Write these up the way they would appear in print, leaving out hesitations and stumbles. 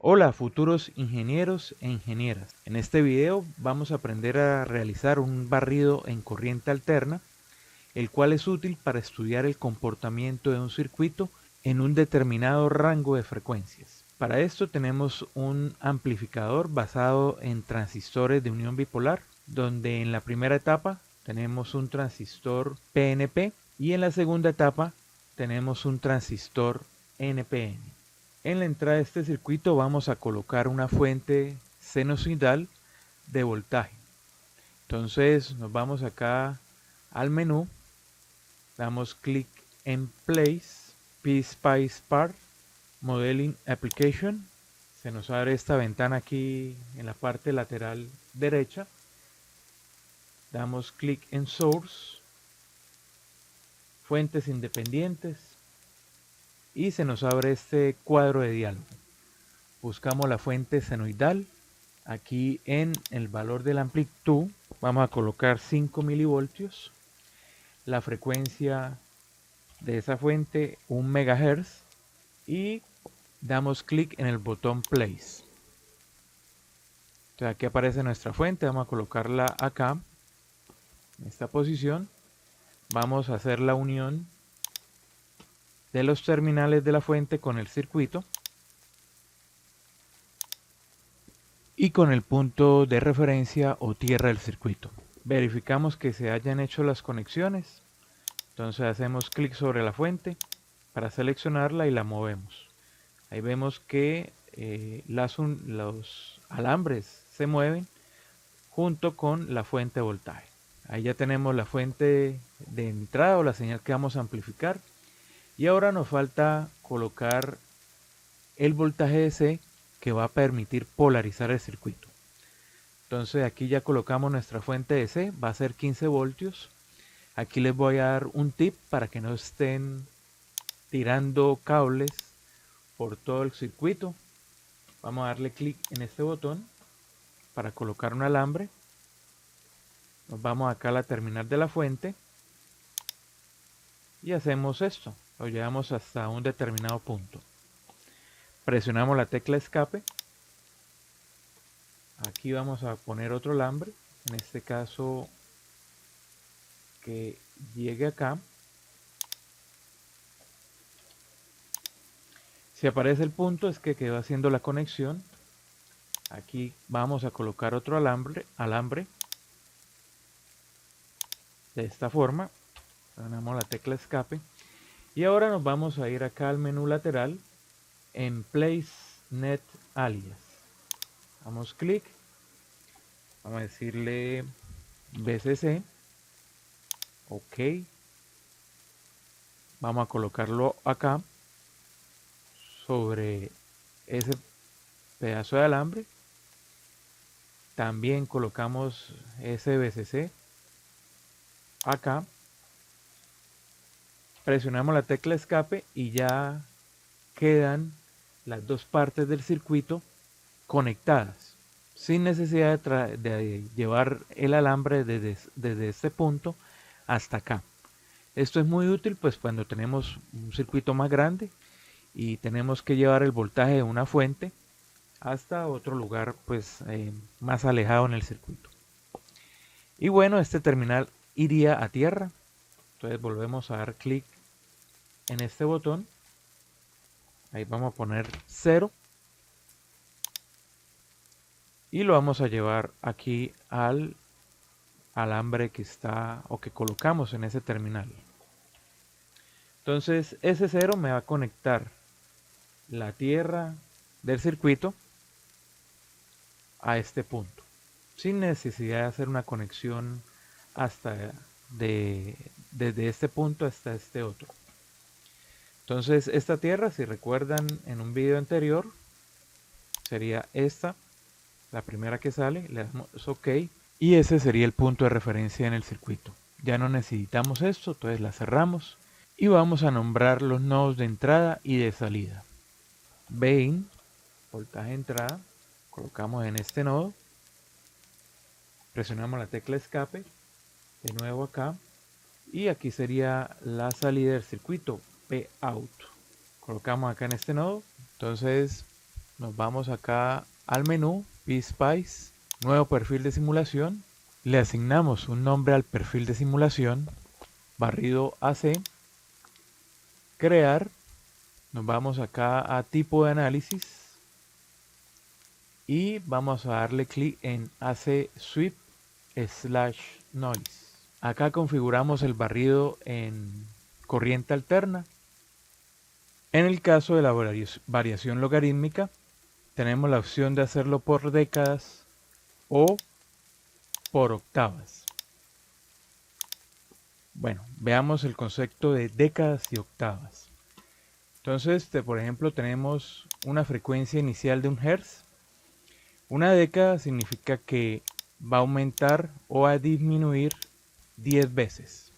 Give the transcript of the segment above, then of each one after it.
Hola futuros ingenieros e ingenieras. En este video vamos a aprender a realizar un barrido en corriente alterna, el cual es útil para estudiar el comportamiento de un circuito en un determinado rango de frecuencias. Para esto tenemos un amplificador basado en transistores de unión bipolar, donde en la primera etapa tenemos un transistor PNP y en la segunda etapa tenemos un transistor NPN. En la entrada de este circuito vamos a colocar una fuente sinusoidal de voltaje. Entonces nos vamos acá al menú, damos clic en Place, PSpice Part, Modeling Application. Se nos abre esta ventana aquí en la parte lateral derecha. Damos clic en Source, Fuentes Independientes y se nos abre este cuadro de diálogo. Buscamos la fuente senoidal. Aquí en el valor de la amplitud vamos a colocar 5 milivoltios. La frecuencia de esa fuente 1 MHz y damos clic en el botón Place. Entonces aquí aparece nuestra fuente, vamos a colocarla acá, en esta posición. Vamos a hacer la unión de los terminales de la fuente con el circuito y con el punto de referencia o tierra del circuito. Verificamos que se hayan hecho las conexiones. Entonces hacemos clic sobre la fuente para seleccionarla y la movemos. Ahí vemos que los alambres se mueven junto con la fuente de voltaje. Ahí ya tenemos la fuente de entrada o la señal que vamos a amplificar. Y ahora nos falta colocar el voltaje DC que va a permitir polarizar el circuito. Entonces aquí ya colocamos nuestra fuente DC, va a ser 15 voltios. Aquí les voy a dar un tip para que no estén tirando cables por todo el circuito. Vamos a darle clic en este botón para colocar un alambre. Nos vamos acá a la terminal de la fuente y hacemos esto. Lo llevamos hasta un determinado punto. Presionamos la tecla escape. Aquí vamos a poner otro alambre. En este caso que llegue acá. Si aparece el punto es que quedó haciendo la conexión. Aquí vamos a colocar otro alambre de esta forma. Presionamos la tecla escape y ahora nos vamos a ir acá al menú lateral en Place Net Alias. Damos clic, vamos a decirle BCC, ok, vamos a colocarlo acá sobre ese pedazo de alambre. También colocamos ese BCC acá, presionamos la tecla escape y ya quedan las dos partes del circuito conectadas sin necesidad de llevar el alambre desde este punto hasta acá. Esto es muy útil pues cuando tenemos un circuito más grande y tenemos que llevar el voltaje de una fuente hasta otro lugar pues más alejado en el circuito. Y bueno, este terminal iría a tierra. Entonces volvemos a dar clic en este botón. Ahí vamos a poner 0. Y lo vamos a llevar aquí al alambre que está o que colocamos en ese terminal. Entonces ese 0 me va a conectar la tierra del circuito a este punto, sin necesidad de hacer una conexión hasta desde este punto hasta este otro. Entonces esta tierra, si recuerdan en un video anterior, sería esta, la primera que sale, le damos OK y ese sería el punto de referencia en el circuito. Ya no necesitamos esto, entonces la cerramos y vamos a nombrar los nodos de entrada y de salida. Vein, voltaje de entrada, colocamos en este nodo, presionamos la tecla escape, de nuevo acá, y aquí sería la salida del circuito, Pout. Colocamos acá en este nodo, entonces nos vamos acá al menú PSpice, nuevo perfil de simulación, le asignamos un nombre al perfil de simulación, barrido AC, crear, nos vamos acá a tipo de análisis y vamos a darle clic en AC Sweep / Noise. Acá configuramos el barrido en corriente alterna. En el caso de la variación logarítmica, tenemos la opción de hacerlo por décadas o por octavas. Bueno, veamos el concepto de décadas y octavas. Entonces, por ejemplo, tenemos una frecuencia inicial de 1 Hz. Una década significa que va a aumentar o a disminuir 10 veces.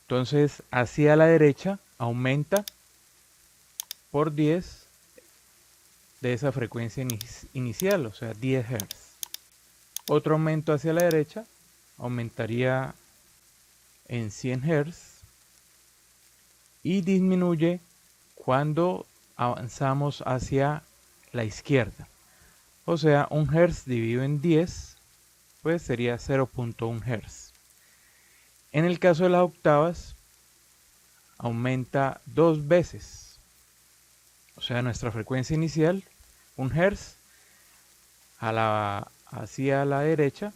Entonces, hacia la derecha aumenta por 10 de esa frecuencia inicial, o sea, 10 Hz. Otro aumento hacia la derecha aumentaría en 100 Hz y disminuye cuando avanzamos hacia la izquierda. O sea, 1 Hz dividido en 10, pues sería 0.1 Hz. En el caso de las octavas, aumenta 2 veces. O sea, nuestra frecuencia inicial, 1 Hz, hacia la derecha,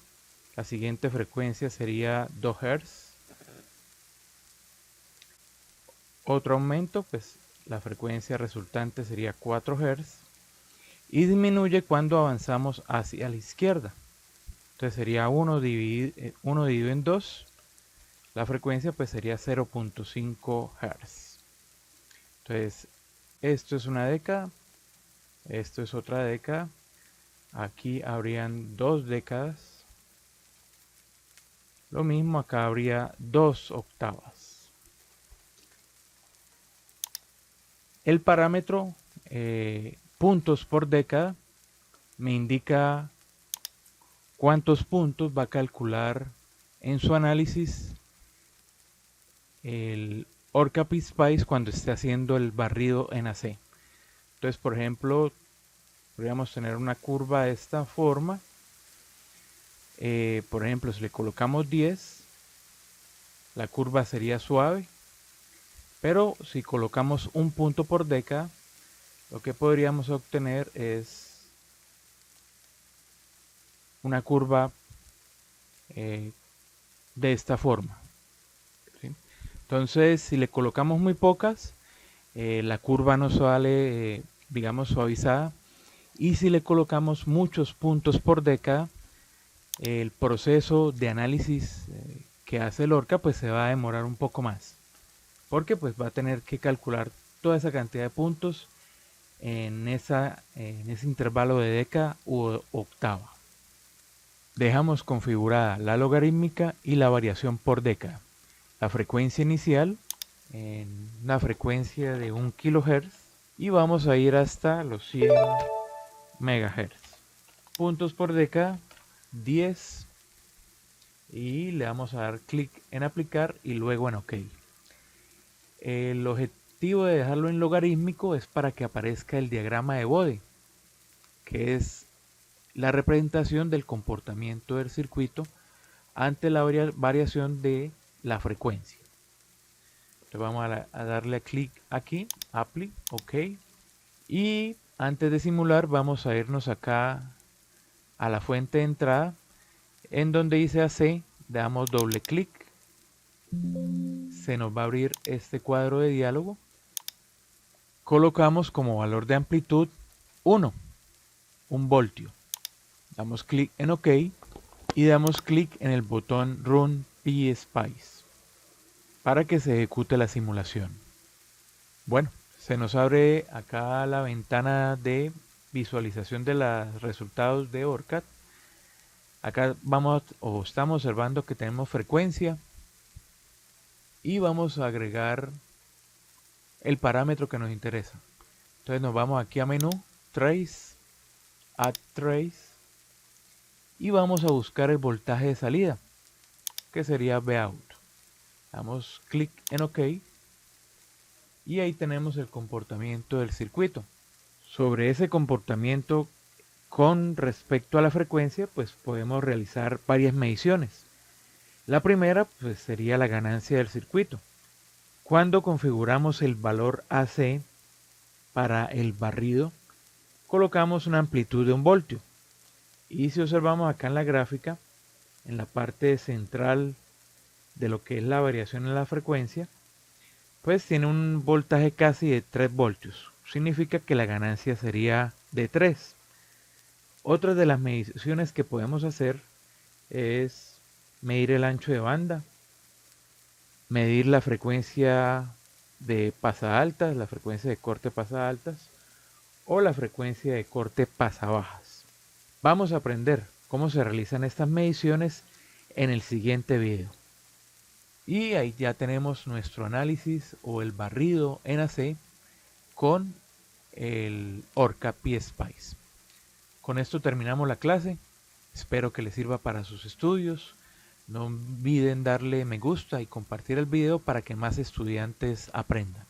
la siguiente frecuencia sería 2 Hz. Otro aumento, pues la frecuencia resultante sería 4 Hz. Y disminuye cuando avanzamos hacia la izquierda. Entonces sería 1 dividido en 2. La frecuencia pues sería 0.5 Hz. Entonces, esto es una década. Esto es otra década. Aquí habrían 2 décadas. Lo mismo, acá habría 2 octavas. El parámetro puntos por década me indica cuántos puntos va a calcular en su análisis el Orca PSpice cuando esté haciendo el barrido en AC. Entonces, por ejemplo, podríamos tener una curva de esta forma. Por ejemplo, si le colocamos 10, la curva sería suave. Pero si colocamos un punto por década, lo que podríamos obtener es una curva de esta forma. ¿Sí? Entonces, si le colocamos muy pocas, la curva nos sale, digamos, suavizada. Y si le colocamos muchos puntos por década, el proceso de análisis que hace el Orca pues se va a demorar un poco más. Porque pues va a tener que calcular toda esa cantidad de puntos en ese intervalo de década u octava. Dejamos configurada la logarítmica y la variación por década. La frecuencia inicial en una frecuencia de 1 kHz y vamos a ir hasta los 100 MHz. Puntos por década 10 y le vamos a dar clic en aplicar y luego en OK. El objetivo de dejarlo en logarítmico es para que aparezca el diagrama de Bode, que es la representación del comportamiento del circuito ante la variación de la frecuencia. Entonces vamos a darle clic aquí, Apply, OK. Y antes de simular vamos a irnos acá a la fuente de entrada, en donde dice AC, le damos doble clic. Se nos va a abrir este cuadro de diálogo. Colocamos como valor de amplitud 1 voltio. Damos clic en OK y damos clic en el botón Run PSpice para que se ejecute la simulación. Bueno, se nos abre acá la ventana de visualización de los resultados de ORCAD. Acá estamos observando que tenemos frecuencia y vamos a agregar el parámetro que nos interesa. Entonces nos vamos aquí a menú, Trace, Add Trace y vamos a buscar el voltaje de salida, que sería Vout. Damos clic en OK y ahí tenemos el comportamiento del circuito. Sobre ese comportamiento con respecto a la frecuencia, pues podemos realizar varias mediciones. La primera pues sería la ganancia del circuito. Cuando configuramos el valor AC para el barrido, colocamos una amplitud de 1 voltio. Y si observamos acá en la gráfica, en la parte central de lo que es la variación en la frecuencia, pues tiene un voltaje casi de 3 voltios. Significa que la ganancia sería de 3. Otra de las mediciones que podemos hacer es medir el ancho de banda, medir la frecuencia de pasa altas, la frecuencia de corte pasa altas o la frecuencia de corte pasa bajas. Vamos a aprender cómo se realizan estas mediciones en el siguiente video. Y ahí ya tenemos nuestro análisis o el barrido en AC con el Orca PSpice. Con esto terminamos la clase. Espero que les sirva para sus estudios. No olviden darle me gusta y compartir el video para que más estudiantes aprendan.